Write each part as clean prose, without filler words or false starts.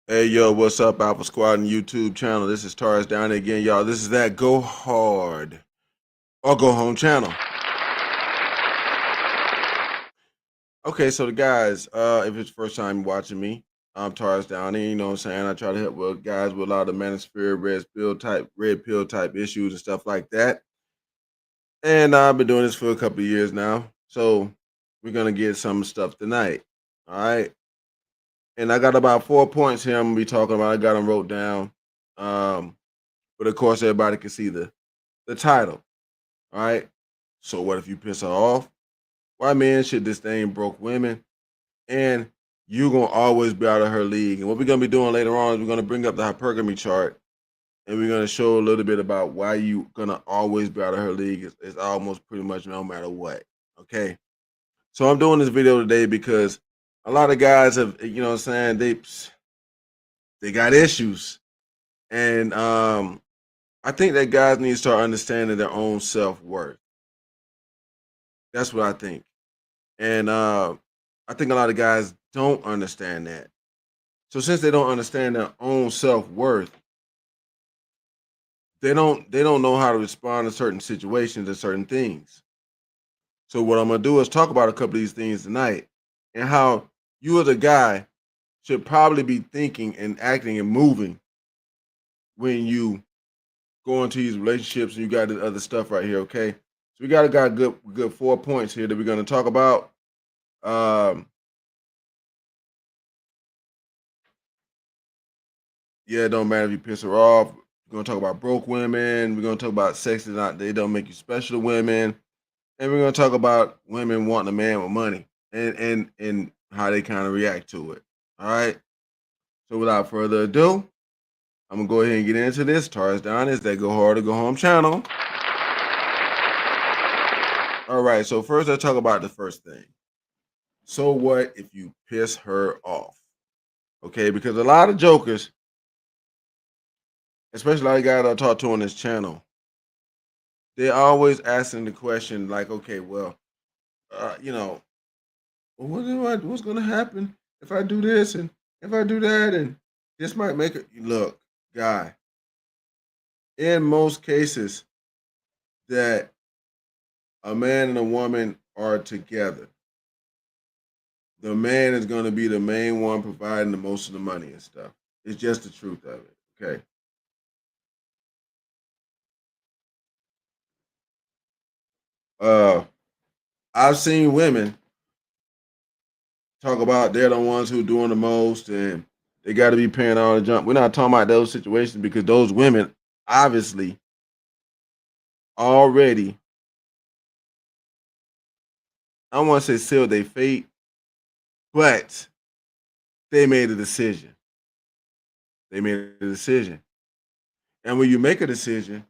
Hey yo, what's up, Alpha Squad and YouTube channel? This is Taurus down again, y'all. This is that Go Hard or Go Home channel. Okay, so the guys, if it's first time watching me, I'm Taurus Downey. You know what I'm saying? I try to help with guys with a lot of manosphere, red pill type issues and stuff like that. And I've been doing this for a couple of years now. So we're gonna get some stuff tonight. All right. And I got about 4 points here I'm gonna be talking about. I got them wrote down. Um, but of course everybody can see the title. All right. So what if you piss her off? Why men should disdain broke women? And you're gonna always be out of her league. And what we're gonna be doing later on is we're gonna bring up the hypergamy chart and we're gonna show a little bit about why you gonna always be out of her league. It's almost pretty much no matter what. Okay. So I'm doing this video today because a lot of guys have, you know what I'm saying, they got issues. And I think that guys need to start understanding their own self-worth. That's what I think. And I think a lot of guys don't understand that. So since they don't understand their own self-worth, they don't know how to respond to certain situations and certain things. So what I'm gonna do is talk about a couple of these things tonight and how you as a guy should probably be thinking and acting and moving when you go into these relationships and you got the other stuff right here, okay? So we got good 4 points here that we're gonna talk about. Um Yeah, it don't matter if you piss her off. We're gonna talk about broke women. We're gonna talk about sex is not they don't make you special to women, and we're gonna talk about women wanting a man with money and how they kind of react to it. All right. So without further ado, I'm gonna go ahead and get into this. Taurus Down is that Go Hard or Go Home channel. All right. So first, let's talk about the first thing. So what if you piss her off? Okay, because a lot of jokers, especially a lot of guys I talk to on this channel, they always asking the question like, okay, well, you know, well, what's going to happen if I do this and if I do that, and this might make it look, guy. In most cases, that a man and a woman are together, the man is going to be the main one providing the most of the money and stuff. It's just the truth of it. Okay. Uh, I've seen women talk about they're the ones who doing the most and they got to be paying all the jump. We're not talking about those situations because those women obviously already, I don't want to say sealed their fate, but they made a decision. They made a decision. And when you make a decision,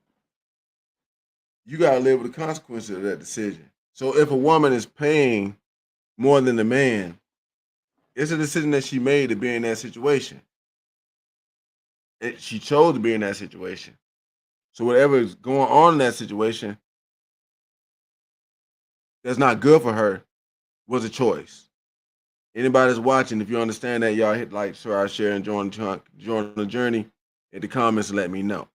you got to live with the consequences of that decision. So if a woman is paying more than the man, it's a decision that she made to be in that situation. She chose to be in that situation. So whatever is going on in that situation that's not good for her was a choice. Anybody that's watching, if you understand that, y'all hit like, share, and join the journey in the comments and let me know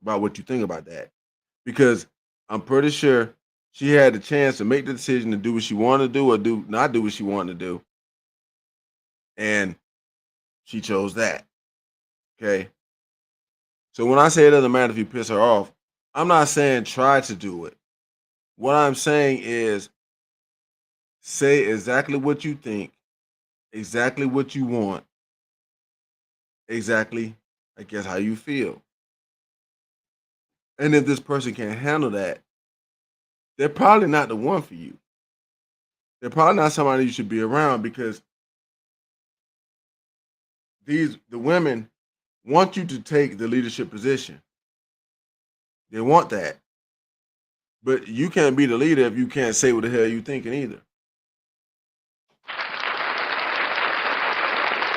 about what you think about that. Because I'm pretty sure she had the chance to make the decision to do what she wanted to do or do not do what she wanted to do. And she chose that. Okay. So when I say it doesn't matter if you piss her off, I'm not saying try to do it. What I'm saying is say exactly what you think, exactly what you want, exactly, I guess, how you feel. And if this person can't handle that, they're probably not the one for you. They're probably not somebody you should be around because the women want you to take the leadership position. They want that. But you can't be the leader if you can't say what the hell you thinking either.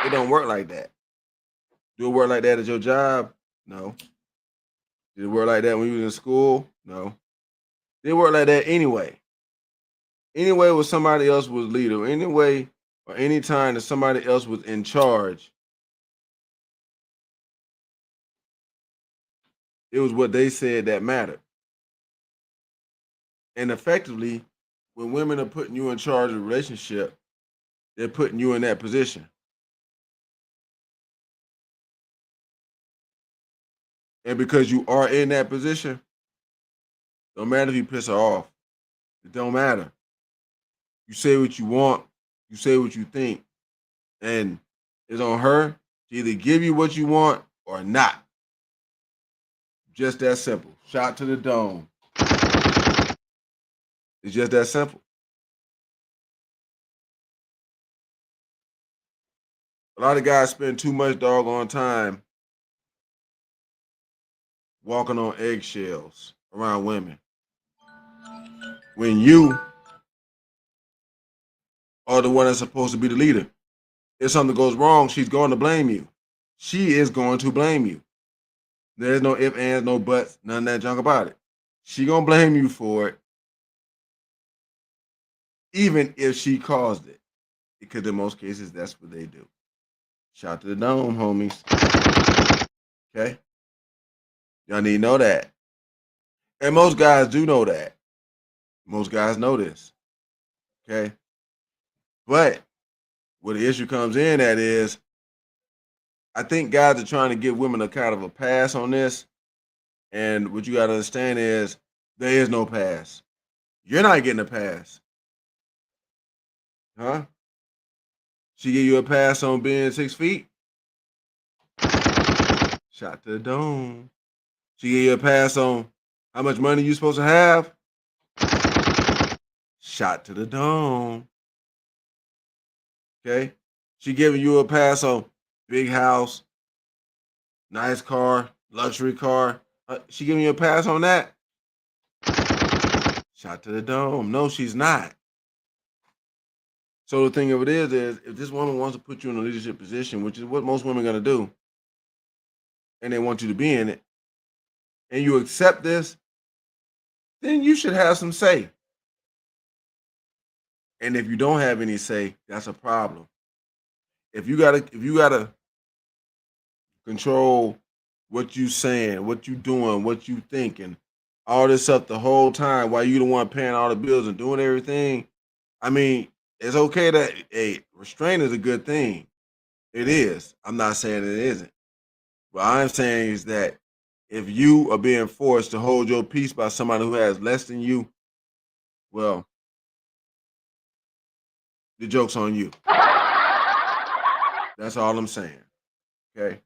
It don't work like that. Do it work like that at your job? No. Did it work like that when you was in school? No. Did it work like that anyway? Anyway, when somebody else was leader, anyway, or anytime that somebody else was in charge, It was what they said that mattered. And effectively, when women are putting you in charge of a relationship, they're putting you in that position. And because you are in that position, don't matter if you piss her off. It don't matter. You say what you want, you say what you think, and it's on her to either give you what you want or not. Just that simple. Shot to the dome. It's just that simple. A lot of guys spend too much doggone time walking on eggshells around women. When you are the one that's supposed to be the leader. If something goes wrong, she's going to blame you. She is going to blame you. There's no ifs, ands, no buts, none of that junk about it. She gonna blame you for it, even if she caused it. Because in most cases, that's what they do. Shout to the dome, homies. Okay? Y'all need to know that. And most guys do know that. Most guys know this. Okay? But where the issue comes in at is, I think guys are trying to give women a kind of a pass on this. And what you got to understand is there is no pass. You're not getting a pass. Huh? She give you a pass on being 6 feet? Shot to the dome. She give you a pass on how much money you supposed to have? Shot to the dome. Okay? She giving you a pass on big house, nice car, luxury car. She giving you a pass on that? Shot to the dome. No, she's not. So the thing of it is if this woman wants to put you in a leadership position, which is what most women are going to do, and they want you to be in it, and you accept this, then you should have some say. And if you don't have any say, that's a problem. If you gotta control what you saying, what you doing, what you thinking, all this stuff the whole time while you the one paying all the bills and doing everything, I mean, it's okay that a restraint is a good thing. It is. I'm not saying it isn't. What I'm saying is that if you are being forced to hold your peace by somebody who has less than you, well, the joke's on you. That's all I'm saying. Okay.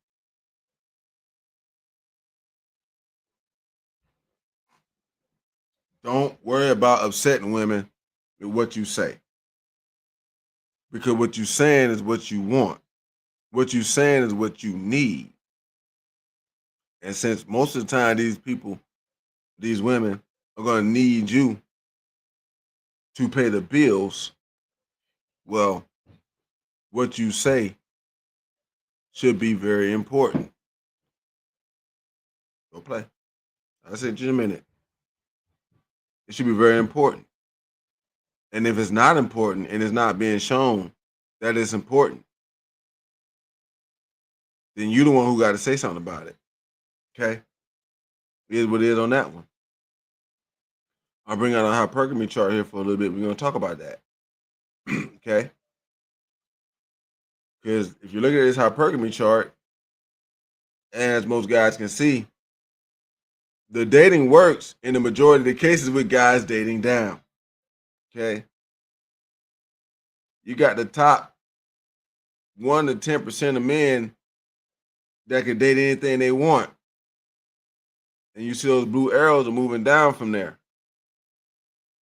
Don't worry about upsetting women with what you say. Because what you're saying is what you want. What you're saying is what you need. And since most of the time these people, these women are going to need you to pay the bills, well, what you say should be very important. Go play. I said just a minute. It should be very important. And if it's not important and it's not being shown that it's important, then you're the one who got to say something about it. Okay? It is what it is on that one. I'll bring out a hypergamy chart here for a little bit. We're going to talk about that. Okay? Because if you look at this hypergamy chart, as most guys can see, the dating works in the majority of the cases with guys dating down. Okay? You got the top 1 to 10% of men that can date anything they want. And you see those blue arrows are moving down from there.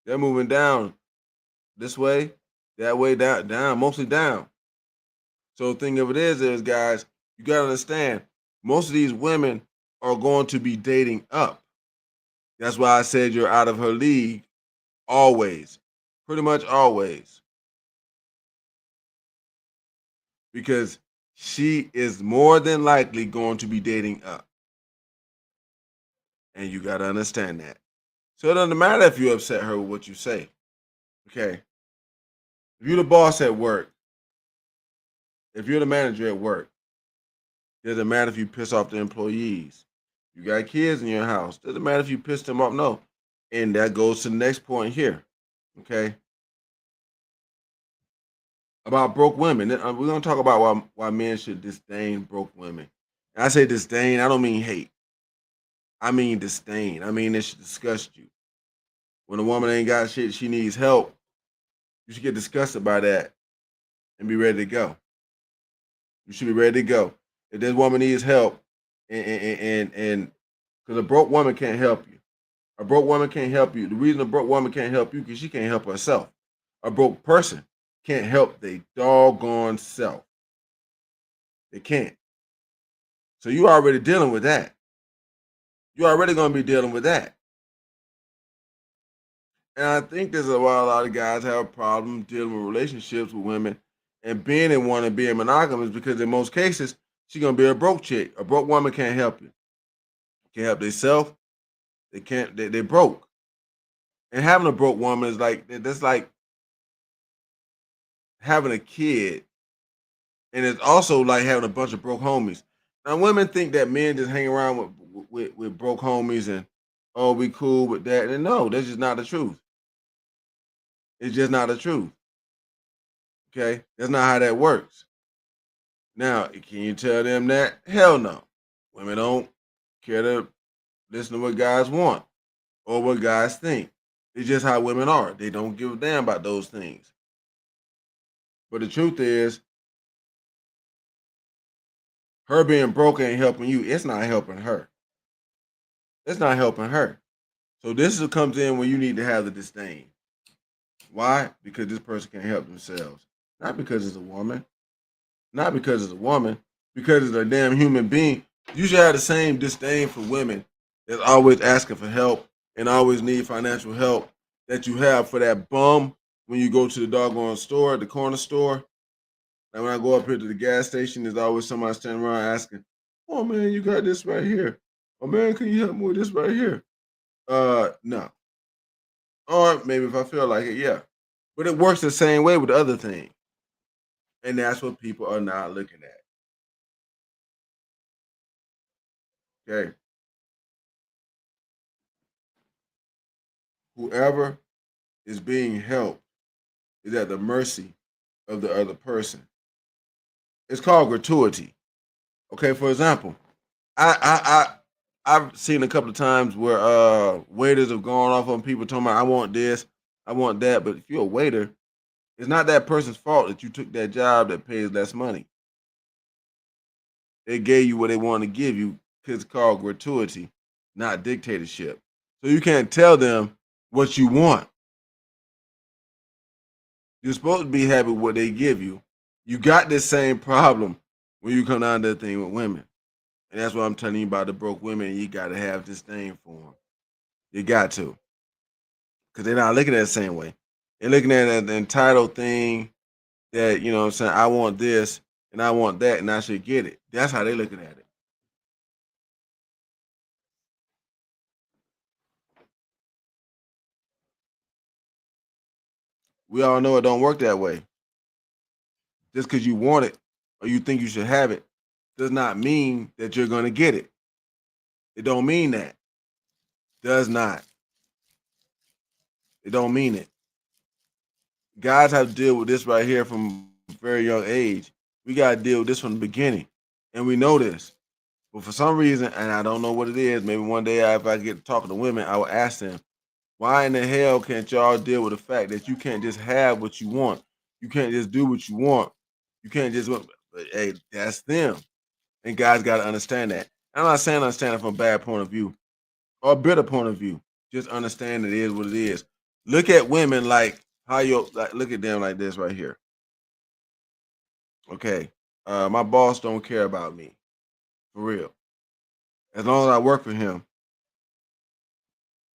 They're moving down this way, that way, down, mostly down. So the thing of it is guys, you got to understand, most of these women are going to be dating up. That's why I said you're out of her league always, pretty much always. Because she is more than likely going to be dating up. And you got to understand that. So it doesn't matter if you upset her with what you say. Okay. If you're the boss at work, if you're the manager at work, it doesn't matter if you piss off the employees. You got kids in your house. Doesn't matter if you pissed them off. No. And that goes to the next point here. Okay. About broke women. We're gonna talk about why men should disdain broke women. And I say disdain, I don't mean hate. I mean disdain. I mean it should disgust you. When a woman ain't got shit, she needs help. You should get disgusted by that and be ready to go. You should be ready to go. If this woman needs help, and because a broke woman can't help you. A broke woman can't help you. The reason a broke woman can't help you because she can't help herself. A broke person can't help their doggone self. They can't. So you already dealing with that. You're already gonna be dealing with that. And I think there's why a lot of guys have a problem dealing with relationships with women and being in one and being monogamous because in most cases, she's gonna be a broke chick. A broke woman can't help you. Can't help themselves. They can't. They're broke. And having a broke woman is like that's like having a kid, and it's also like having a bunch of broke homies. Now, women think that men just hang around with broke homies and oh, we cool with that. And no, that's just not the truth. It's just not the truth. Okay, that's not how that works. Now, can you tell them that? Hell no. Women don't care to listen to what guys want or what guys think. It's just how women are. They don't give a damn about those things. But the truth is, her being broke ain't helping you. It's not helping her. It's not helping her. So this is comes in when you need to have the disdain. Why? Because this person can't help themselves. Not because it's a woman. Not because it's a woman. Because it's a damn human being. You should have the same disdain for women that's always asking for help and always need financial help that you have for that bum when you go to the doggone store, the corner store. And when I go up here to the gas station, there's always somebody standing around asking, "Oh man, you got this right here. Oh man, can you help me with this right here?" No. Or maybe if I feel like it, yeah. But it works the same way with the other thing. And that's what people are not looking at. Okay. Whoever is being helped is at the mercy of the other person. It's called gratuity. Okay, for example, I've seen a couple of times where waiters have gone off on people talking about I want this, I want that. But if you're a waiter, it's not that person's fault that you took that job that pays less money. They gave you what they want to give you because it's called gratuity, not dictatorship. So you can't tell them what you want. You're supposed to be happy with what they give you. You got this same problem when you come down to the thing with women. And that's what I'm telling you about the broke women. You got to have this thing for them. You got to. Because they're not looking at it the same way. They're looking at it, the entitled thing that, you know what I'm saying, I want this and I want that and I should get it. That's how they're looking at it. We all know it don't work that way. Just because you want it or you think you should have it does not mean that you're going to get it. It don't mean that. Does not. It don't mean it. Guys have to deal with this right here from a very young age. We got to deal with this from the beginning. And we know this. But for some reason, and I don't know what it is, maybe one day if I get talking to women, I will ask them, why in the hell can't y'all deal with the fact that you can't just have what you want? You can't just do what you want. You can't just, but, hey, that's them. And guys got to understand that. I'm not saying understand it from a bad point of view or a bitter point of view. Just understand it is what it is. Look at women like how you like. Look at them like this right here. Okay, my boss don't care about me for real. As long as I work for him,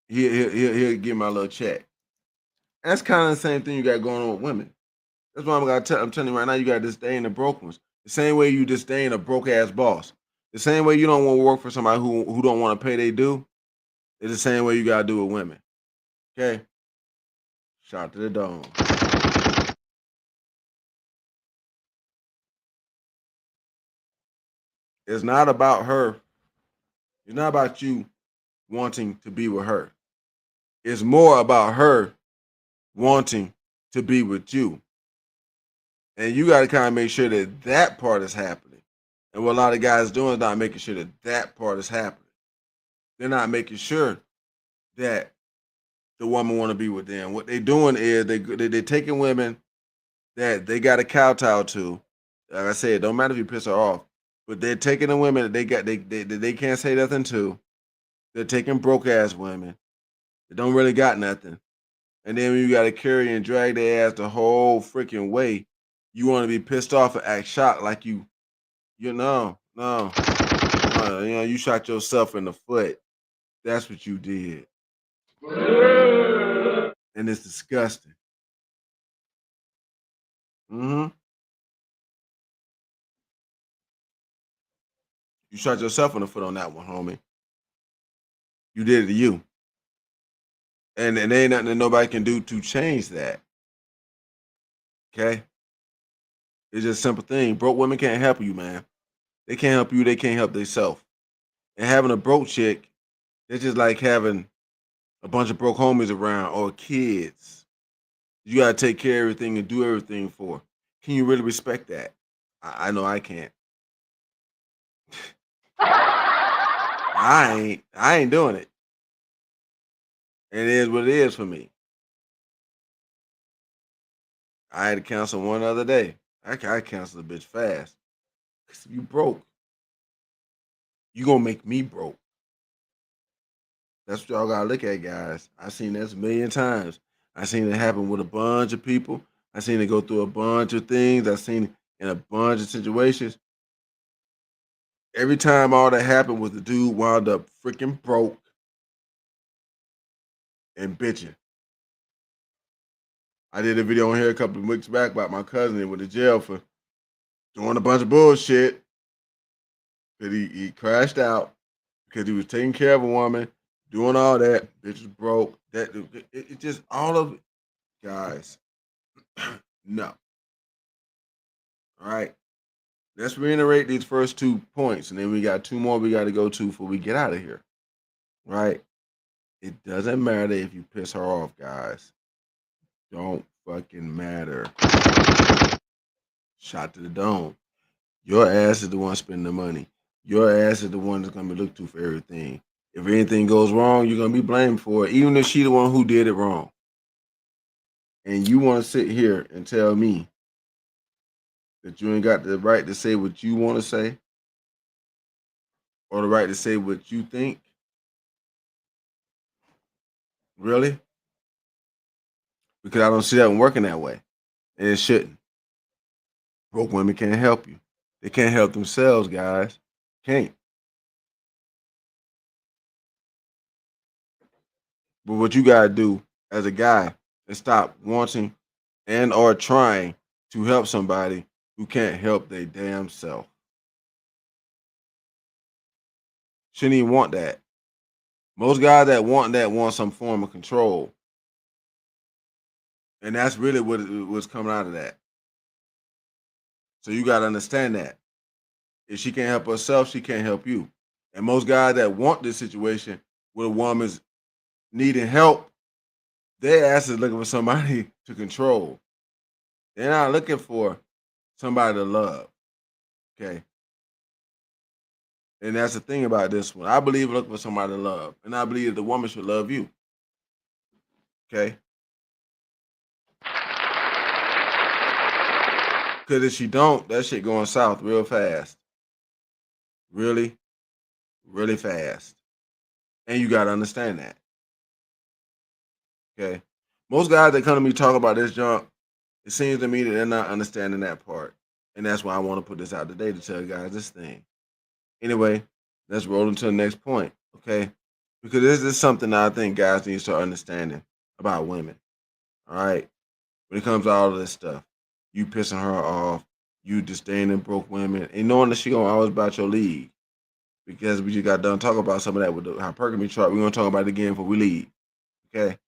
he'll give my little check. That's kind of the same thing you got going on with women. That's why I'm telling you right now, you got to disdain the broke ones. The same way you disdain a broke ass boss. The same way you don't want to work for somebody who don't want to pay they due. It's the same way you gotta do with women. Okay? Shout to the dome. It's not about her It's not about you wanting to be with her. It's more about her wanting to be with you. And you got to kind of make sure that that part is happening. And what a lot of guys doing is not making sure that that part is happening. They're not making sure that the woman want to be with them. What they doing is they taking women that they got a kowtow to. Like I said, it don't matter if you piss her off, but they're taking the women that they can't say nothing to. They're taking broke ass women that don't really got nothing. And then when you got to carry and drag their ass the whole freaking way, you want to be pissed off and act shocked like you shot yourself in the foot. That's what you did, and it's disgusting. Hmm. You shot yourself in the foot on that one, homie. You did it to you, and there ain't nothing that nobody can do to change that. Okay, it's just a simple thing. Broke women can't help you, man. They can't help you. They can't help themselves. And having a broke chick, it's just like having a bunch of broke homies around or kids. You gotta take care of everything and do everything for. Can you really respect that? I know I can't. I ain't doing it. It is what it is for me. I had to cancel one other day. I canceled a bitch fast. Cause if you broke, you gonna make me broke. That's what y'all gotta look at, guys. I seen this a million times. I seen it happen with a bunch of people. I seen it go through a bunch of things. I seen it in a bunch of situations. Every time all that happened was the dude wound up freaking broke and bitching. I did a video on here a couple of weeks back about my cousin that went to jail for doing a bunch of bullshit. That he crashed out because he was taking care of a woman, doing all that. Bitch was broke. It just all of it, guys. No. All right. Let's reiterate these first 2 points, and then we got two more we got to go to before we get out of here. Right? It doesn't matter if you piss her off, guys. Don't fucking matter. Shot to the dome. Your ass is the one spending the money. Your ass is the one that's gonna be looked to for everything. If anything goes wrong, you're gonna be blamed for it, even if she the one who did it wrong. And you want to sit here and tell me that you ain't got the right to say what you want to say or the right to say what you think? Really? Because I don't see that one working that way. And it shouldn't. Broke women can't help you. They can't help themselves, guys. Can't. But what you gotta do as a guy is stop wanting and or trying to help somebody who can't help their damn self. Shouldn't even want that. Most guys that want some form of control. And that's really what's coming out of that. So you gotta understand that. If she can't help herself, she can't help you. And most guys that want this situation where a woman's needing help, their ass is looking for somebody to control. They're not looking for somebody to love. Okay. And that's the thing about this one. I believe looking for somebody to love. And I believe the woman should love you. Okay. Because if she don't, that shit going south real fast. Really, really fast. And you gotta understand that. Okay. Most guys that come to me talking about this junk, it seems to me that they're not understanding that part. And that's why I want to put this out today to tell you guys this thing. Anyway, let's roll into the next point. Okay. Because this is something that I think guys need to start understanding about women. All right. When it comes to all of this stuff, you pissing her off, you disdaining broke women, and knowing that she gonna always about your league. Because we just got done talking about some of that with the hypergamy chart. We're gonna talk about it again before we leave. Okay.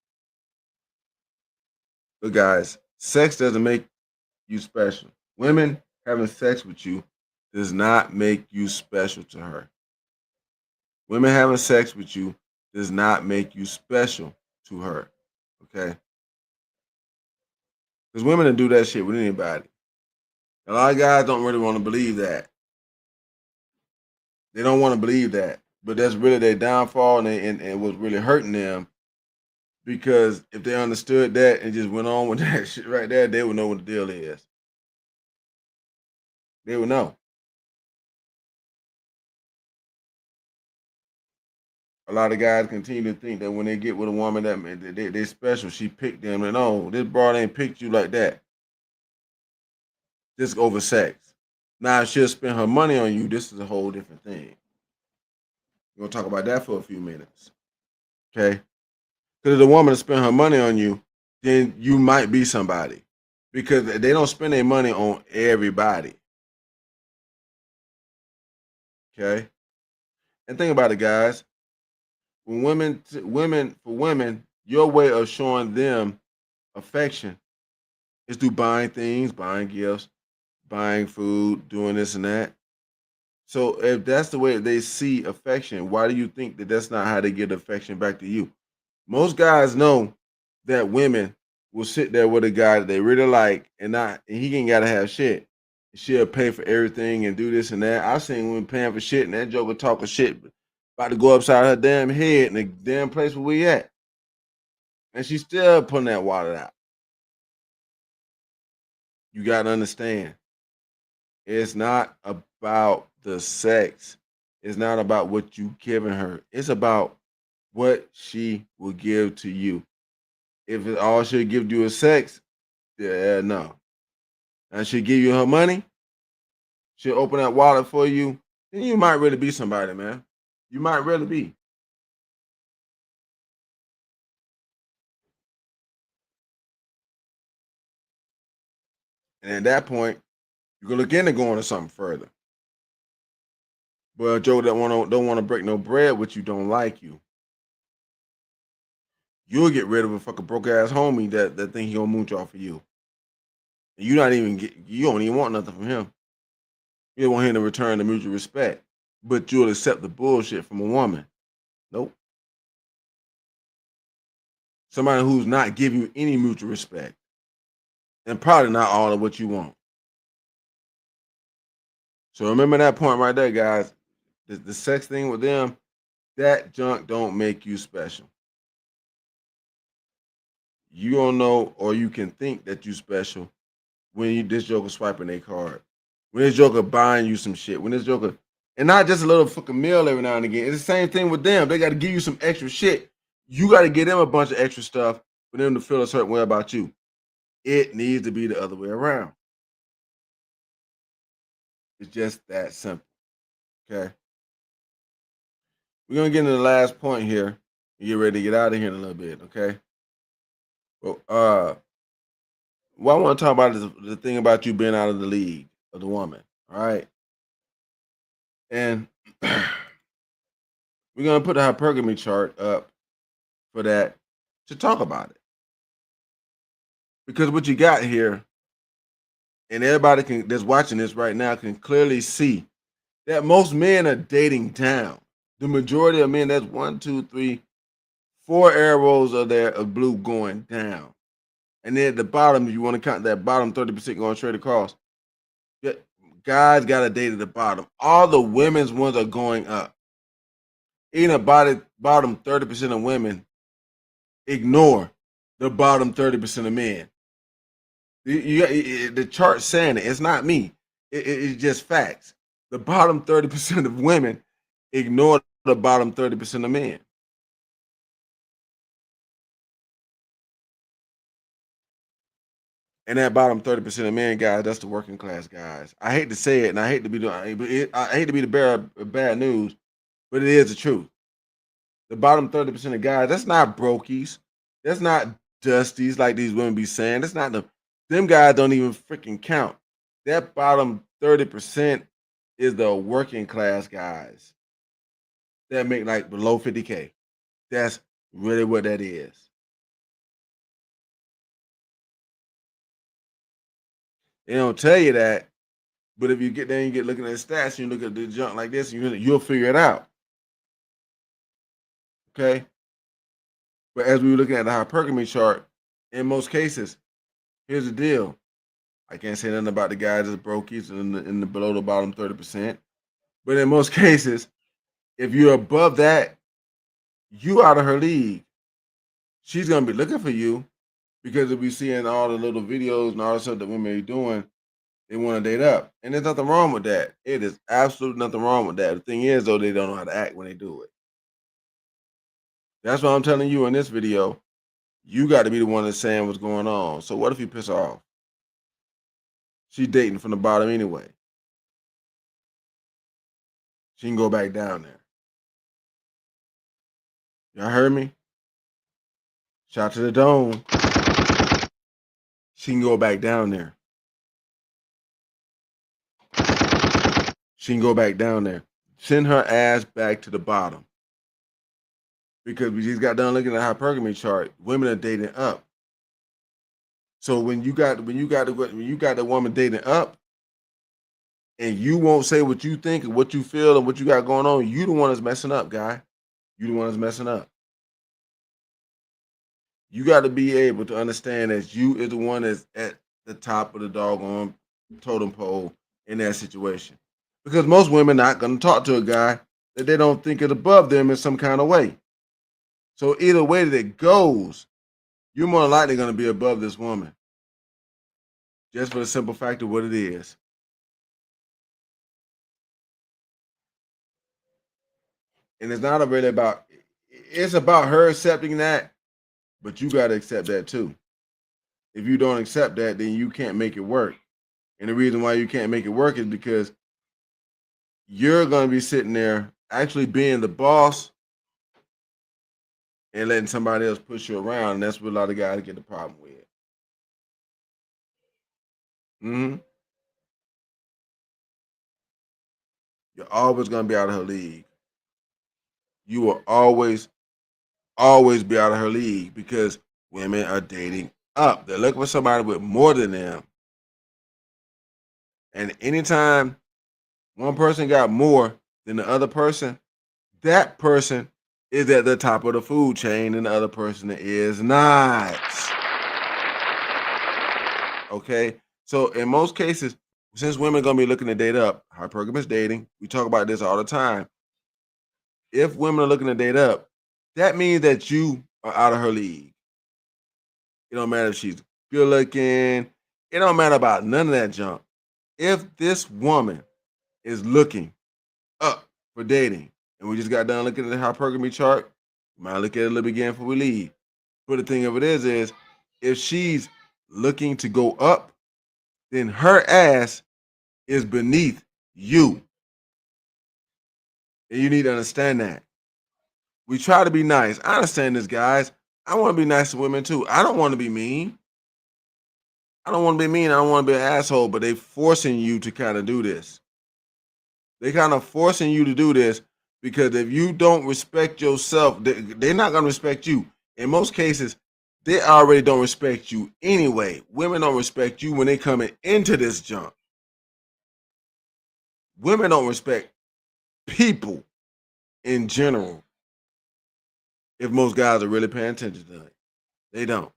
But guys, sex doesn't make you special. Women having sex with you does not make you special to her. Women having sex with you does not make you special to her. Okay, because women will do that shit with anybody. A lot of guys don't really want to believe that. They don't want to believe that, but that's really their downfall, and what's really hurting them. Because if they understood that and just went on with that shit right there, they would know what the deal is. They would know. A lot of guys continue to think that when they get with a woman that they special, she picked them. And no, this broad ain't picked you like that. Just over sex. Now, if she'll spend her money on you, this is a whole different thing. We're gonna talk about that for a few minutes. Okay. Because if the woman to spend her money on you, then you might be somebody. Because they don't spend their money on everybody. Okay. And think about it, guys. When women for women, your way of showing them affection is through buying things, buying gifts, buying food, doing this and that. So if that's the way they see affection, why do you think that that's not how they get affection back to you? Most guys know that women will sit there with a guy that they really like and not, and he ain't gotta have shit. She'll pay for everything and do this and that. I've seen women paying for shit and that joker talking shit about to go upside her damn head in the damn place where we at. And she's still putting that water out. You gotta understand. It's not about the sex. It's not about what you giving her. It's about what she will give to you. If it all she'll give you is sex, yeah, no. And she'll give you her money, she'll open that wallet for you, then you might really be somebody, man. You might really be. And at that point, you can look into going to something further. But Joe that don't want to break no bread with you, don't like you. You'll get rid of a fucking broke ass homie that think he gonna mooch off of you. And you don't even want nothing from him. You don't want him to return the mutual respect. But you'll accept the bullshit from a woman. Nope. Somebody who's not giving you any mutual respect. And probably not all of what you want. So remember that point right there, guys. The sex thing with them, that junk don't make you special. You don't know, or you can think that you special when this joker swiping their card. When this joker buying you some shit. When this joker, and not just a little fucking meal every now and again. It's the same thing with them. They got to give you some extra shit. You got to give them a bunch of extra stuff for them to feel a certain way about you. It needs to be the other way around. It's just that simple. Okay. We're gonna get into the last point here and get ready to get out of here in a little bit. Okay. Well, what I want to talk about is the thing about you being out of the league of the woman. All right. And we're gonna put the hypergamy chart up for that to talk about it. Because what you got here, and everybody can that's watching this right now can clearly see that most men are dating down. The majority of men, that's one, two, three, four arrows are there of blue going down. And then at the bottom, if you want to count that bottom 30% going straight across, guys got a date at the bottom. All the women's ones are going up. Even the bottom 30% of women ignore the bottom 30% of men. The chart saying it. It's not me. It's just facts. The bottom 30% of women ignore the bottom 30% of men. And that bottom 30% of men, guys, that's the working class guys. I hate to say it, and I hate to be I hate to be the bearer of bad news, but it is the truth. The bottom 30% of guys, that's not brokies. That's not dusties like these women be saying. That's not them guys don't even freaking count. That bottom 30% is the working class guys that make like below 50K. That's really what that is. They don't tell you that, but if you get there and you get looking at the stats and you look at the junk like this, you'll figure it out. Okay. But as we were looking at the hypergamy chart, in most cases, here's the deal. I can't say nothing about the guys that's brokies in the below the bottom 30%. But in most cases, if you're above that, you out of her league. She's gonna be looking for you because if we seeing all the little videos and all the stuff that women are doing, they want to date up. And there's nothing wrong with that. It is absolutely nothing wrong with that. The thing is, though, they don't know how to act when they do it. That's what I'm telling you in this video. You got to be the one that's saying what's going on. So what if you piss her off? She dating from the bottom anyway. She can go back down there. Y'all heard me? Shout to the dome. She can go back down there. She can go back down there. Send her ass back to the bottom. Because we just got done looking at the hypergamy chart. Women are dating up. So when you got the woman dating up, and you won't say what you think and what you feel and what you got going on, you the one that's messing up, guy. You the one that's messing up. You got to be able to understand that you is the one that's at the top of the doggone totem pole in that situation. Because most women not going to talk to a guy that they don't think is above them in some kind of way. So either way that it goes, you're more likely going to be above this woman. Just for the simple fact of what it is. And it's not really about, it's about her accepting that, but you got to accept that too. If you don't accept that, then you can't make it work. And the reason why you can't make it work is because you're going to be sitting there actually being the boss and letting somebody else push you around. And that's what a lot of guys get the problem with. Mm-hmm. You're always going to be out of her league. You will always be out of her league because women are dating up. They're looking for somebody with more than them. And anytime one person got more than the other person, that person is at the top of the food chain and the other person is not. Okay? So in most cases, since women are gonna be looking to date up, hypergamous dating, we talk about this all the time. If women are looking to date up, that means that you are out of her league. It don't matter if she's good looking, it don't matter about none of that junk. If this woman is looking up for dating, and we just got done looking at the hypergamy chart, we might look at it a little bit again before we leave. But the thing of it is if she's looking to go up, then her ass is beneath you. And you need to understand that. We try to be nice. I understand this, guys. I want to be nice to women too. I don't want to be mean. I don't want to be mean. I don't want to be an asshole, but they forcing you to kind of do this. They kind of forcing you to do this because if you don't respect yourself, they're not going to respect you. In most cases, they already don't respect you anyway. Women don't respect you when they coming into this junk. Women don't respect people in general. If most guys are really paying attention to it, they don't.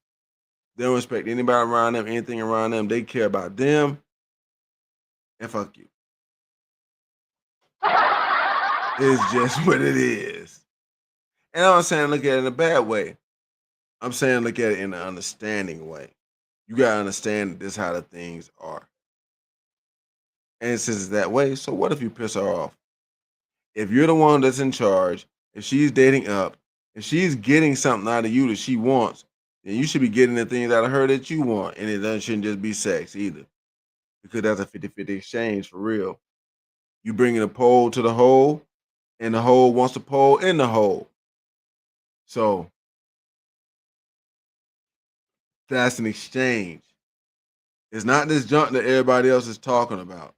They don't respect anybody around them, anything around them. They care about them and fuck you. It's just what it is. And I'm not saying look at it in a bad way. I'm saying look at it in an understanding way. You gotta understand that this is how the things are. And since it's that way, so what if you piss her off? If you're the one that's in charge, if she's dating up, if she's getting something out of you that she wants, then you should be getting the things out of her that you want. And it shouldn't just be sex either. Because that's a 50-50 exchange for real. You bringing a pole to the hole, and the hole wants a pole in the hole. So that's an exchange. It's not this junk that everybody else is talking about.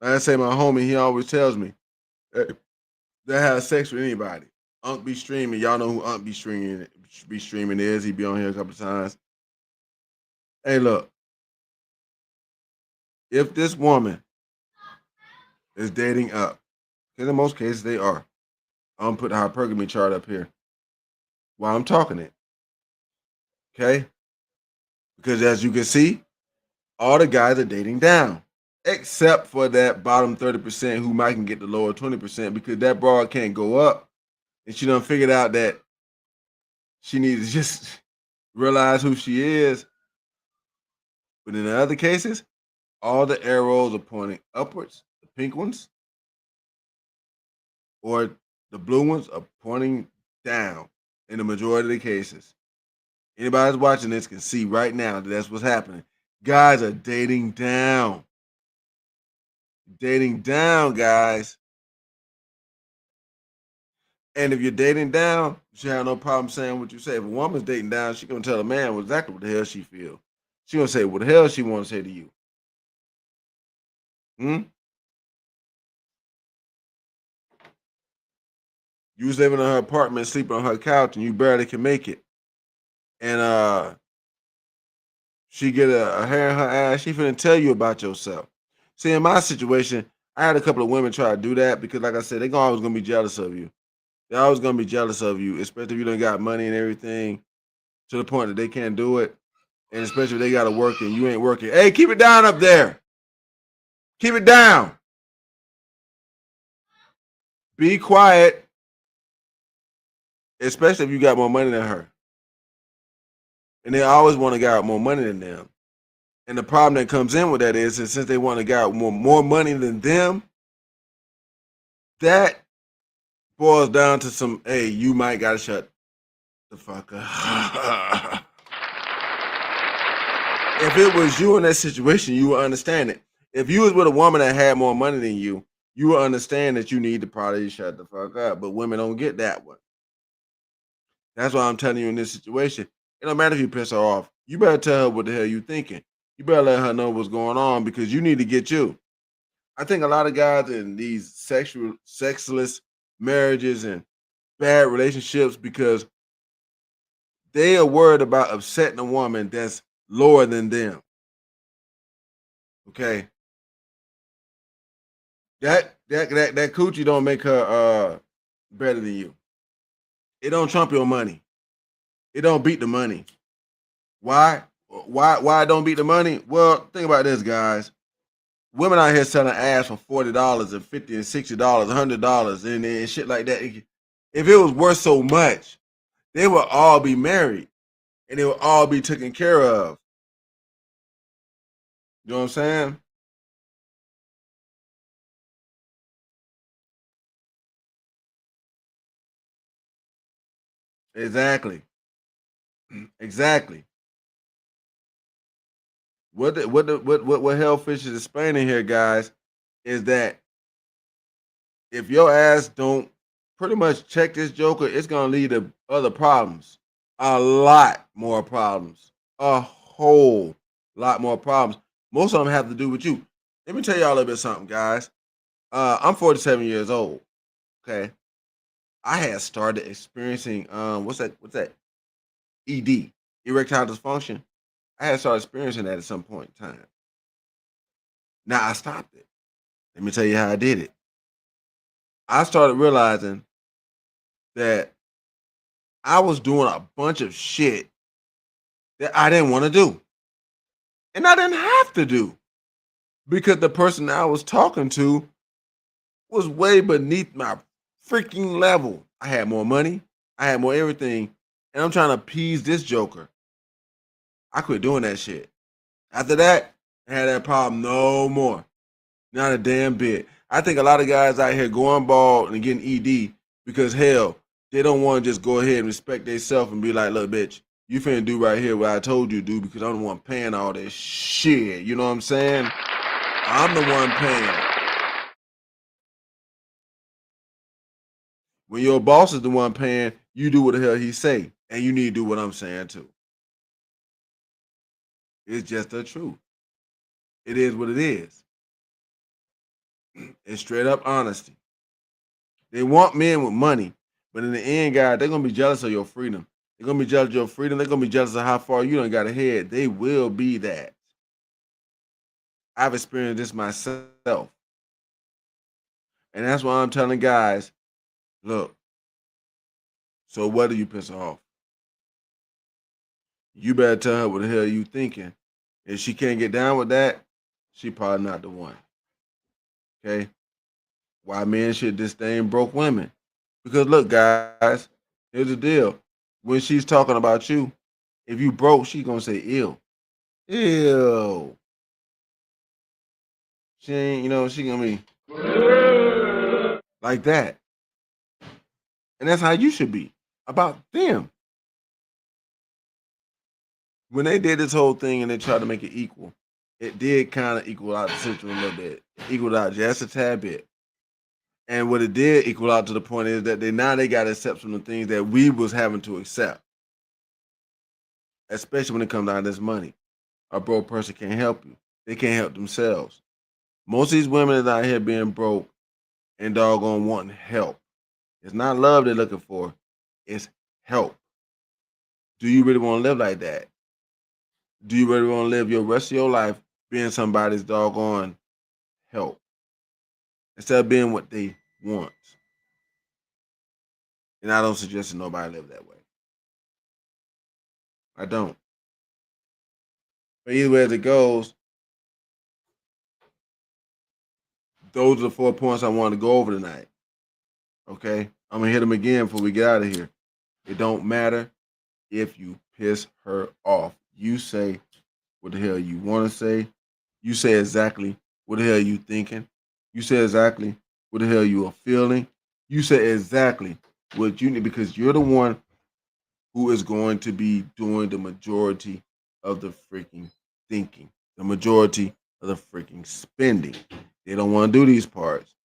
Like I say, my homie, he always tells me that has sex with anybody. Unc be streaming. Y'all know who Unc be streaming is. He be on here a couple of times. Hey, look, if this woman is dating up, because in most cases they are. I'm gonna put the hypergamy chart up here. while I'm talking it. Okay? Because as you can see, all the guys are dating down. Except for that bottom 30% who might can get the lower 20% because that broad can't go up. And she done figured out that she needs to just realize who she is. But in the other cases, all the arrows are pointing upwards. The pink ones or the blue ones are pointing down in the majority of the cases. Anybody that's watching this can see right now that that's what's happening. Guys are dating down. Dating down, guys. And if you're dating down, you should have no problem saying what you say. If a woman's dating down, she's gonna tell a man exactly what the hell she feel. She gonna say what the hell she want to say to you. Hmm? You was living in her apartment, sleeping on her couch, and you barely can make it. And she get a hair in her ass. She finna tell you about yourself. See, in my situation, I had a couple of women try to do that because, like I said, they always gonna be jealous of you. They're always gonna be jealous of you, especially if you don't got money and everything to the point that they can't do it. And especially if they gotta work and you ain't working. Hey, keep it down up there. Keep it down. Be quiet, especially if you got more money than her. And they always want a guy with more money than them. And the problem that comes in with that is since they want a guy with more money than them, that boils down to some, hey, you might gotta shut the fuck up. If it was you in that situation, you would understand it. If you was with a woman that had more money than you would understand that you need to probably shut the fuck up. But women don't get that one. That's why I'm telling you in this situation. It don't matter if you piss her off. You better tell her what the hell you thinking. You better let her know what's going on because you need to get you. I think a lot of guys in these sexless marriages and bad relationships because they are worried about upsetting a woman that's lower than them. Okay. That coochie don't make her better than you. It don't trump your money. It don't beat the money. Why? Why it don't beat the money? Well, think about this, guys. Women out here selling ass for $40 and $50 and $60, $100 and shit like that. If it was worth so much, they would all be married and they would all be taken care of. You know what I'm saying? Exactly. Exactly. What Hellfish is explaining here, guys, is that if your ass don't pretty much check this joker, it's gonna lead to other problems. A lot more problems. A whole lot more problems. Most of them have to do with you. Let me tell y'all a little bit something, guys. I'm 47 years old. Okay. I had started experiencing what's that? ED, erectile dysfunction. I had started experiencing that at some point in time. Now I stopped it. Let me tell you how I did it. I started realizing that I was doing a bunch of shit that I didn't want to do. And I didn't have to do because the person I was talking to was way beneath my freaking level. I had more money, I had more everything, and I'm trying to appease this joker. I quit doing that shit. After that, I had that problem no more. Not a damn bit. I think a lot of guys out here going bald and getting ED because hell, they don't want to just go ahead and respect themselves and be like, look, bitch, you finna do right here what I told you to do because I'm the one paying all this shit. You know what I'm saying? I'm the one paying. When your boss is the one paying, you do what the hell he say. And you need to do what I'm saying too. It's just the truth. It is what it is. It's straight up honesty. They want men with money, but in the end, guys, they're gonna be jealous of your freedom. They're gonna be jealous of your freedom. They're gonna be jealous of how far you done got ahead. They will be that. I've experienced this myself. And that's why I'm telling guys, look, so what do you piss her off? You better tell her what the hell you thinking. If she can't get down with that, she probably not the one. Okay? Why men should disdain broke women. Because look, guys, here's the deal. When she's talking about you, if you broke, she gonna say ew. Ew. She ain't, she gonna be like that. And that's how you should be about them. When they did this whole thing and they tried to make it equal, it did kind of equal out the situation a little bit. It equaled out just a tad bit. And what it did equal out to the point is that they got to accept some of the things that we was having to accept, especially when it comes down to this money. A broke person can't help you. They can't help themselves. Most of these women is out here being broke and doggone wanting help. It's not love they're looking for. It's help. Do you really want to live like that? Do you really want to live your rest of your life being somebody's doggone help instead of being what they want? And I don't suggest that nobody live that way. I don't. But either way as it goes, those are the 4 points I wanted to go over tonight. Okay? I'm gonna hit them again before we get out of here. It don't matter if you piss her off. You say what the hell you want to say. You say exactly what the hell you thinking. You say exactly what the hell you are feeling. You say exactly what you need because you're the one who is going to be doing the majority of the freaking thinking, the majority of the freaking spending. They don't want to do these parts.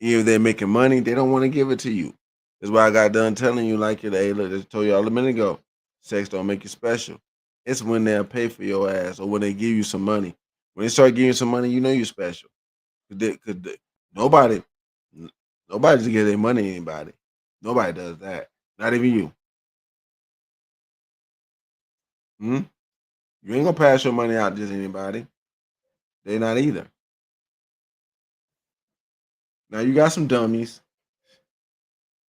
Even if they're making money, they don't want to give it to you. That's why I got done telling you, like, hey, look, I told y'all a minute ago, sex don't make you special. It's when they'll pay for your ass or when they give you some money. When they start giving you some money, you know you're special. Nobody, nobody just give their money to anybody. Nobody does that. Not even you. Hmm? You ain't gonna pass your money out to just anybody. They not either. Now you got some dummies.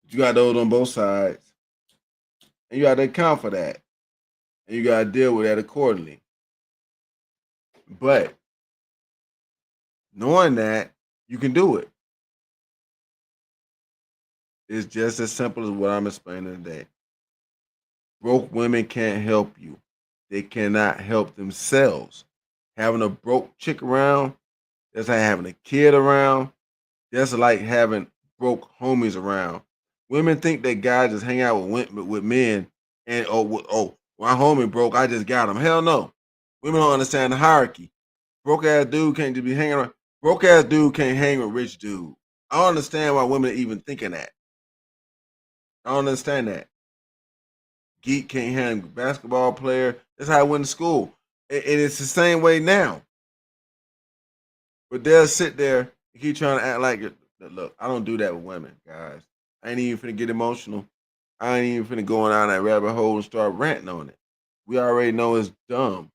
You got those on both sides, and you got to account for that, and you got to deal with that accordingly. But knowing that, you can do it. It's just as simple as what I'm explaining today. Broke women can't help you. They cannot help themselves. Having a broke chick around, that's like having a kid around. That's like having broke homies around. Women think that guys just hang out with men and my homie broke, I just got him. Hell no. Women don't understand the hierarchy. Broke ass dude can't just be hanging around. Broke ass dude can't hang with rich dude. I don't understand why women are even thinking that. I don't understand that. Geek can't hang with basketball player. That's how I went to school. And it's the same way now. But they'll sit there and keep trying to act like it. Look, I don't do that with women, guys. I ain't even finna get emotional. I ain't even finna go down that rabbit hole and start ranting on it. We already know it's dumb.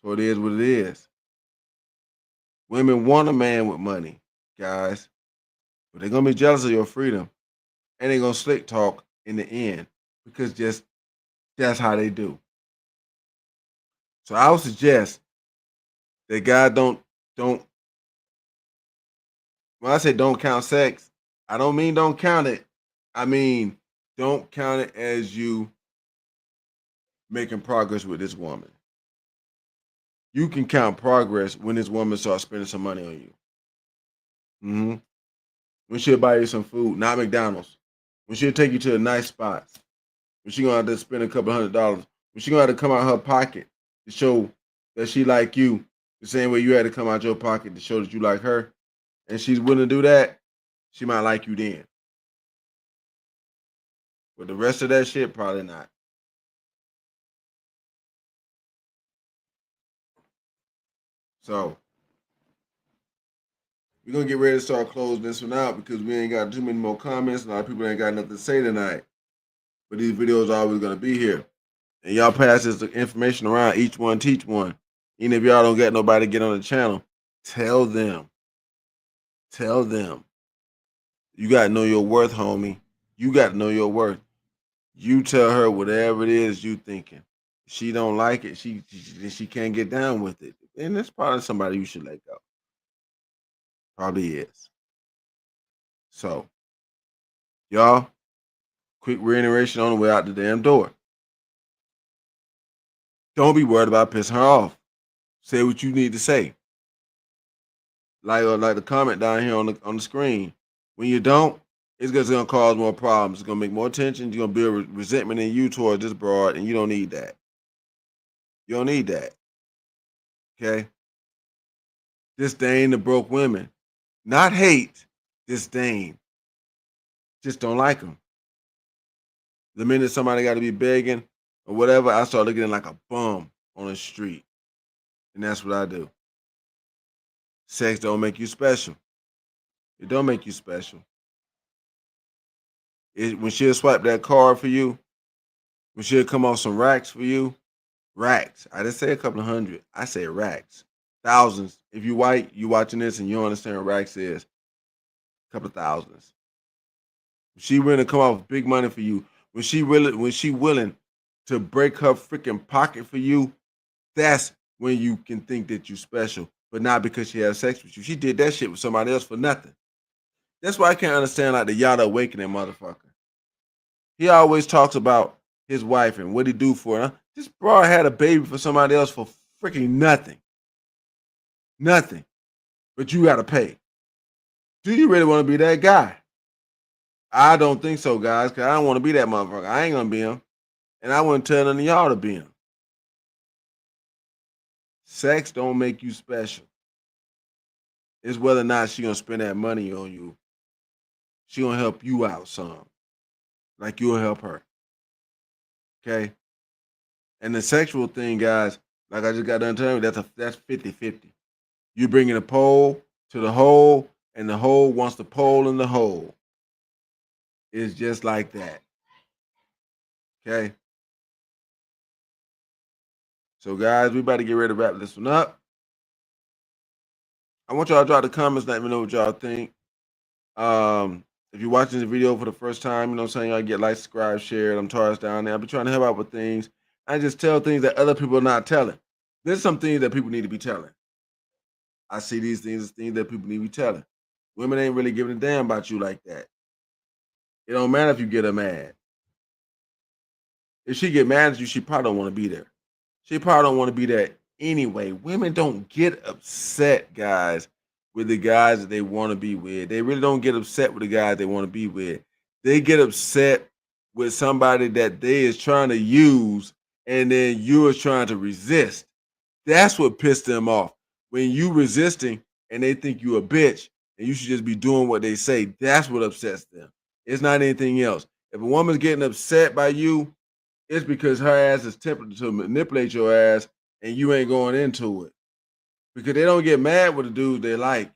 So it is what it is. Women want a man with money, guys, but they're gonna be jealous of your freedom and they're gonna slick talk in the end because just that's how they do. So I would suggest that guys don't when I say don't count sex, I don't mean don't count it. I mean don't count it as you making progress with this woman. You can count progress when this woman starts spending some money on you. Hmm. When she'll buy you some food, not McDonald's. When she'll take you to a nice spot. When she gonna have to spend a couple $100. When she gonna have to come out her pocket to show that she like you, the same way you had to come out your pocket to show that you like her, and she's willing to do that, she might like you then. But the rest of that shit, probably not. So we're gonna get ready to start closing this one out because we ain't got too many more comments. A lot of people ain't got nothing to say tonight. But these videos are always gonna be here. And y'all pass this information around, each one teach one. Even if y'all don't get nobody to get on the channel, tell them. Tell them. You gotta know your worth, homie. You gotta know your worth. You tell her whatever it is you thinking. She don't like it. She can't get down with it. And that's probably somebody you should let go. Probably is. So, y'all, quick reiteration on the way out the damn door. Don't be worried about pissing her off. Say what you need to say. Like the comment down here on the screen. When you don't, it's just gonna cause more problems. It's gonna make more tension. You're gonna build resentment in you towards this broad, and you don't need that. You don't need that. Okay? Disdain the broke women. Not hate, disdain. Just don't like them. The minute somebody got to be begging or whatever, I start looking at like a bum on the street. And that's what I do. Sex don't make you special. It don't make you special. When she'll swipe that card for you, when she'll come off some racks for you, racks. I didn't say a couple of hundred. I say racks. Thousands. If you white, you watching this and you don't understand what racks is, a couple of thousands. She willing to come off with big money for you. When she willing to break her freaking pocket for you, that's when you can think that you special, but not because she has sex with you. She did that shit with somebody else for nothing. That's why I can't understand like the Yada Awakening motherfucker. He always talks about his wife and what he do for her. This broad had a baby for somebody else for freaking nothing. Nothing. But you gotta pay. Do you really want to be that guy? I don't think so, guys, because I don't want to be that motherfucker. I ain't gonna be him. And I wouldn't tell none of y'all to be him. Sex don't make you special. It's whether or not she gonna spend that money on you. She gonna help you out some. Like you'll help her. Okay? And the sexual thing, guys, like I just got done telling you, that's 50-50. You bringing a pole to the hole, and the hole wants the pole in the hole. It's just like that. Okay? So, guys, we about to get ready to wrap this one up. I want y'all to drop the comments, let me know what y'all think. If you're watching this video for the first time, you know what I'm saying, y'all get like, subscribe, share. I'm Taurus down there. I've been trying to help out with things. I just tell things that other people are not telling. There's some things that people need to be telling. I see these things as things that people need to be telling. Women ain't really giving a damn about you like that. It don't matter if you get her mad. If she get mad at you, she probably don't want to be there. She probably don't want to be there anyway. Women don't get upset, guys, with the guys that they want to be with. They really don't get upset with the guys they want to be with. They get upset with somebody that they is trying to use and then you are trying to resist. That's what pissed them off. When you resisting and they think you a bitch and you should just be doing what they say, that's what upsets them. It's not anything else. If a woman's getting upset by you, it's because her ass is tempted to manipulate your ass and you ain't going into it. Because they don't get mad with the dude they like.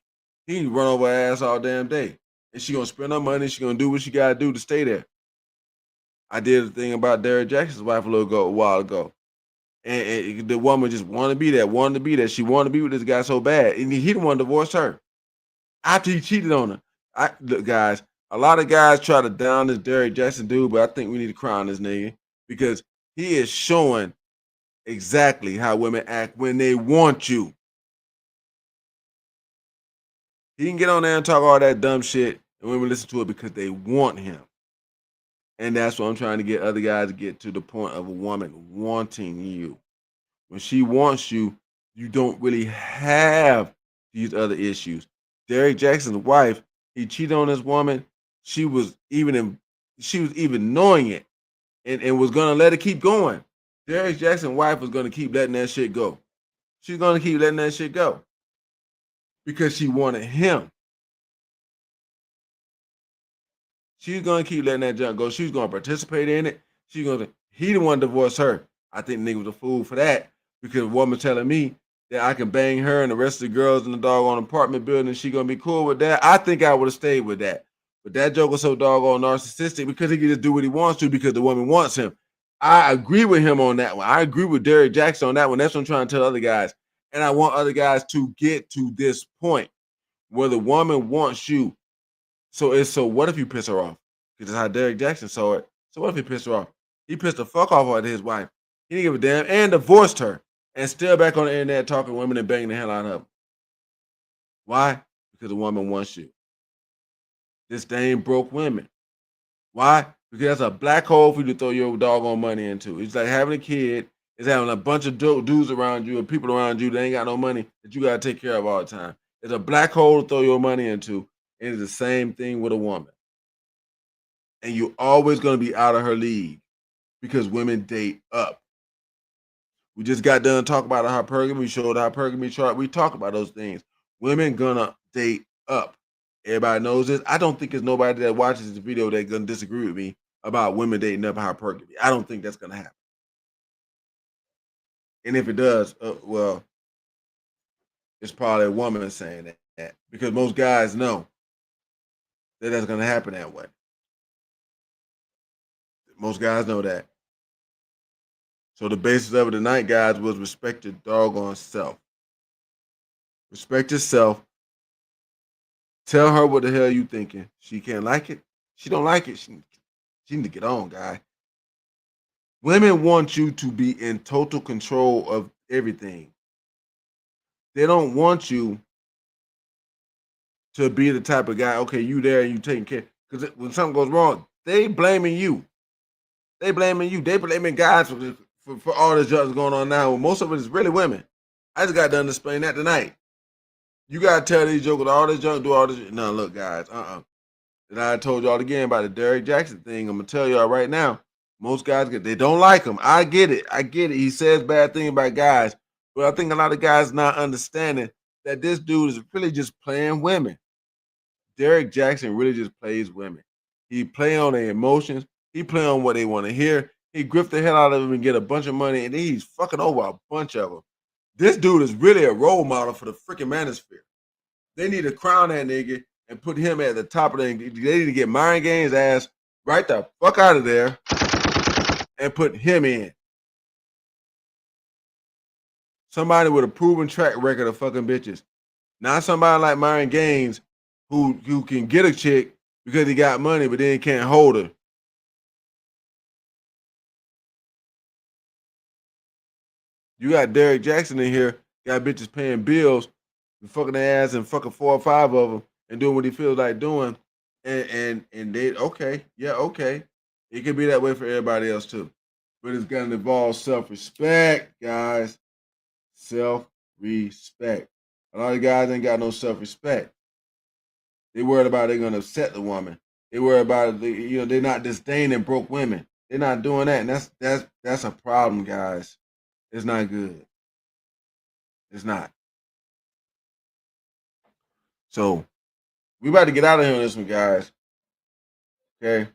He can run over her ass all damn day. And she gonna spend her money, she gonna do what she gotta do to stay there. I did a thing about Derek Jackson's wife a while ago. And the woman just wanted to be there, She wanted to be with this guy so bad. And he didn't want to divorce her. After he cheated on her. Look, guys, a lot of guys try to down this Derek Jackson dude, but I think we need to crown this nigga. Because he is showing exactly how women act when they want you. He can get on there and talk all that dumb shit, and women listen to it because they want him. And that's what I'm trying to get other guys to get to the point of a woman wanting you. When she wants you, you don't really have these other issues. Derek Jackson's wife, he cheated on this woman. She was even knowing it and was gonna let it keep going. Derek Jackson's wife was gonna keep letting that shit go. She's gonna keep letting that shit go because she wanted him. She's gonna keep letting that junk go. She's gonna participate in it. He didn't want to divorce her. I think nigga was a fool for that because a woman telling me that I can bang her and the rest of the girls in the doggone apartment building, she gonna be cool with that. I think I would have stayed with that. But that joke was so doggone narcissistic because he can just do what he wants to because the woman wants him. I agree with him on that one. I agree with Derek Jackson on that one. That's what I'm trying to tell other guys. And I want other guys to get to this point where the woman wants you. So what if you piss her off? Because that's how Derek Jackson saw it. So what if he pissed her off? He pissed the fuck off at his wife. He didn't give a damn and divorced her and still back on the internet talking to women and banging the hell out of them. Why? Because the woman wants you. Disdain broke women. Why? Because that's a black hole for you to throw your doggone money into. It's like having a kid, it's having a bunch of dudes around you and people around you that ain't got no money that you got to take care of all the time. It's a black hole to throw your money into. And it's the same thing with a woman. And you're always going to be out of her league because women date up. We just got done talking about hypergamy. We showed the hypergamy chart. We talk about those things. Women gonna date up. Everybody knows this. I don't think there's nobody that watches this video that's gonna disagree with me about women dating up hypergamy. I don't think that's gonna happen. And if it does, well, it's probably a woman saying that because most guys know that that's gonna happen that way. Most guys know that. So the basis of it tonight, guys, was respect your doggone self. Respect yourself. Tell her what the hell you thinking. She can't like it. She don't like it. She need to get on, guy. Women want you to be in total control of everything. They don't want you to be the type of guy, okay, you there and you taking care. Because when something goes wrong, they blaming you. They blaming you. They blaming guys for all this junk that's going on now. Well, most of it is really women. I just got done explaining that tonight. You got to tell these jokers all this junk, do all this. No, look, guys, And I told y'all again about the Derrick Jackson thing. I'm gonna tell y'all right now. Most guys they don't like him. I get it. I get it. He says bad things about guys, but I think a lot of guys not understanding that this dude is really just playing women. Derrick Jackson really just plays women. He play on their emotions. He play on what they want to hear. He grift the hell out of them and get a bunch of money, and then he's fucking over a bunch of them. This dude is really a role model for the freaking manosphere. They need to crown that nigga and put him at the top of the. They need to get Myron Gaines' ass right the fuck out of there and put him in. Somebody with a proven track record of fucking bitches. Not somebody like Myron Gaines who can get a chick because he got money but then can't hold her. You got Derrick Jackson in here, got bitches paying bills, and fucking their ass and fucking 4 or 5 of them and doing what he feels like doing. And they okay, yeah, okay. It could be that way for everybody else too. But it's gonna involve self-respect, guys. Self-respect. A lot of guys ain't got no self-respect. They worried about they're gonna upset the woman. They worry about they're not disdaining broke women. They're not doing that, and that's a problem, guys. It's not good. It's not. So we about to get out of here on this one, guys. Okay.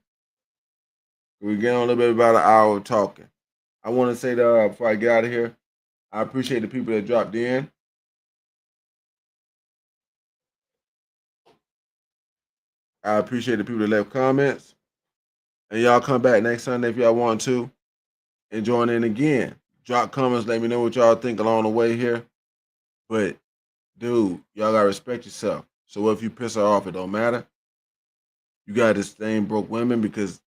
We get on a little bit about an hour of talking. I want to say that before I get out of here, I appreciate the people that dropped in. I appreciate the people that left comments. And y'all come back next Sunday if y'all want to and join in again. Drop comments, let me know what y'all think along the way here. But dude, y'all gotta respect yourself. So if you piss her off, it don't matter. You gotta disdain broke women because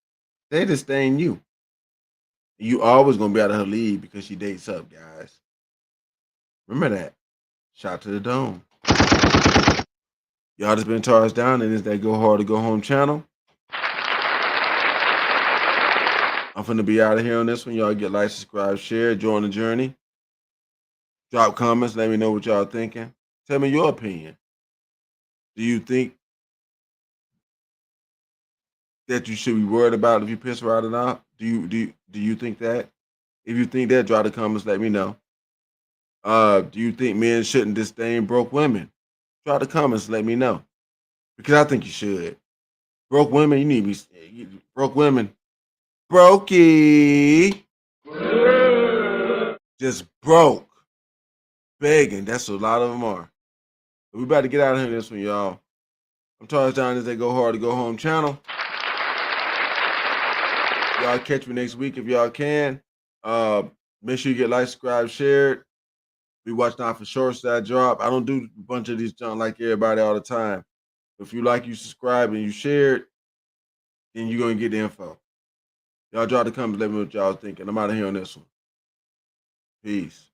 they disdain you. You always gonna be out of her league because she dates up, guys. Remember that. Shout to the dome. Y'all just been charged down, and it's that Go Hard to Go Home channel. I'm finna be out of here on this one. Y'all get like, subscribe, share, join the journey. Drop comments. Let me know what y'all thinking. Tell me your opinion. Do you think that you should be worried about if you piss her out or not? Do you think that? If you think that, drop the comments. Let me know. Do you think men shouldn't disdain broke women? Drop the comments. Let me know. Because I think you should. Broke women, you need to be broke women. Brokey. Just broke. Begging. That's what a lot of them are. But we about to get out of here this one, y'all. I'm Charles John. This they Go Hard to Go Home channel. Y'all catch me next week if y'all can. Make sure you get like, subscribe, shared. Be watching out for shorts that I drop. I don't do a bunch of these junk like everybody all the time. If you like, you subscribe, and you share it, then you're going to get the info. Y'all drop the comments, let me know what y'all thinking. I'm out of here on this one. Peace.